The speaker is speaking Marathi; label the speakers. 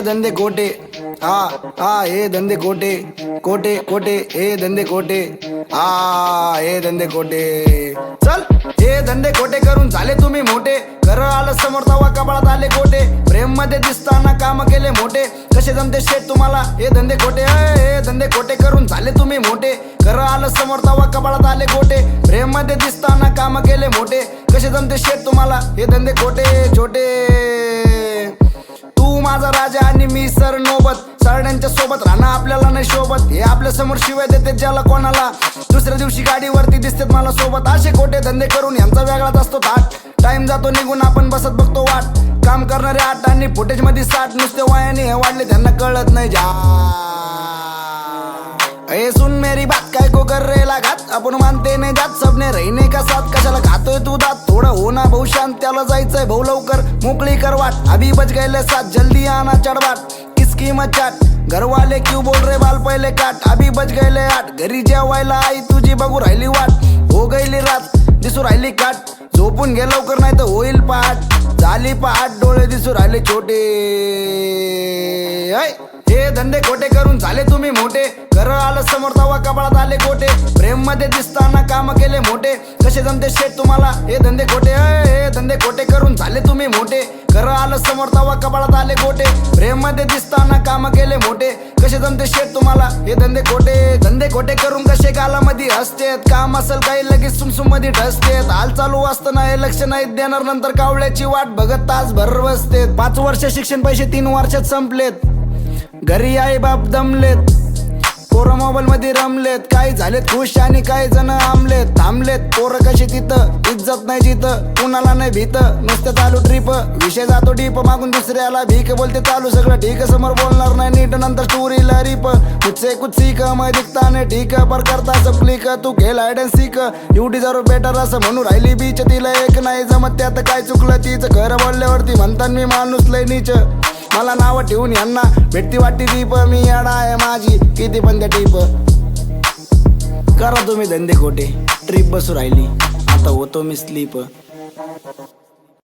Speaker 1: धंदे खोटे, हे धंदे खोटे, खोटे खोटे हे धंदे खोटे, हे धंदे खोटे. चल हे धंदे खोटे करून झाले तुम्ही मोठे, खरं आलं समोर तवा कपाळात आले गोटे. प्रेम मध्ये दिसताना काम केले मोठे, कसे जमते शेट तुम्हाला हे धंदे खोटे. हे धंदे खोटे करून झाले तुम्ही मोठे, खरं आलं समोर तवा कपाळात आले गोटे. प्रेम मध्ये दिसताना काम केले मोठे, कसे जमते शेट तुम्हाला हे धंदे खोटे छोटे. तू माझा राजा आणि मी सर नोबत, सरड्यांच्या सोबत राहणं आपल्याला नाही शोभत. हे आपल्या समोर शिवाय देते ज्याला कोणाला, दुसऱ्या दिवशी गाडीवरती दिसतेत मला सोबत. असे खोटे धंदे करून यांचा वेगळाच असतो थाट. टाइम जातो निघून आपण बसत बघतो वाट, काम करणारे 8 आणि फुटेज मध्ये 60. नुसते वयाने हे वाढले त्यांना कळत नाही जा. ए सुन मेरी बात काय को कर रे घात, आपण मानते नाही जात सबने रहने का साथ. कशाला खातोय तू दात, थोडं हो ना भाऊ शांत, त्याला जायचंय भाऊ लवकर मोकळी कर वाट. अभी बच गए 7 जल्दी आना चढ़बाट, किसकी मचाट घरवाले क्यों बोल रे बाल पहिले काट. अभी बच गए 8 घरी जेवायला आई तुझी बघू राहिली वाट. हो गईली रात दिसू राहिली काट, झोपून घे लवकर नाही तर होईल पहाट. झाली पहाट डोळे दिसू राहिले छोटे. हे धंदे खोटे करून झाले तुम्ही मोठे, खरं आलं समोर तवा कपाळात आले गोटे. प्रेम मध्ये दिसताना काम केले मोठे, कसे जमते शेट तुम्हाला हे धंदे खोटे. हे धंदे खोटे करून झाले तुम्ही मोठे, खरं आलं समोर तवा कपाळात आले गोटे. प्रेम मध्ये दिसताना काम केले मोठे, कसे जमते शेट तुम्हाला हे धंदे खोटे. धंदे खोटे करून कसे गालामध्ये हसतेत, काम असेल काही लगेच सुमसुम मध्ये ठसतेत. हाल चालू असताना हे लक्ष नाही देणार, नंतर कावळ्याची वाट बघत तासभर बसतेत. 5 वर्ष शिक्षण पैसे 3 वर्षात संपलेत, घरी आई बाप दमलेत, पोरं मोबाईल मध्ये रमलेत. काही झालेत खुश आणि काही जण आमलेत थांबलेत. पोरं कशी तिथं इज्जत नाही जिथं, कुणाला नाही भीत, नुसतं चालू ट्रिप. विषय जातो डीप, मागून दुसऱ्याला भीक बोलते चालू सगळं ठीक. समोर बोलणार नाही नीट, नंतर स्टोरीला रिप. मुझसे कुछ सीख मैं दिखता नाही ठीक, पर करता सब क्लिक. तू खेळ hide and sick, you deserve better असं म्हणू राहिली बीच. तिला एक नाही जमत त्यात काय चुकलं तिचं, खरं बोलल्यावरती म्हणतात मी माणूस लय नीच. मला नाव ठेवून यांना भेटती वाटती दीप, मी याडा आहे माझी किती पण त्या टीप. करा तुम्ही धंदे खोटे, ट्रिप बसू राहिली आता होतो मी स्लीप.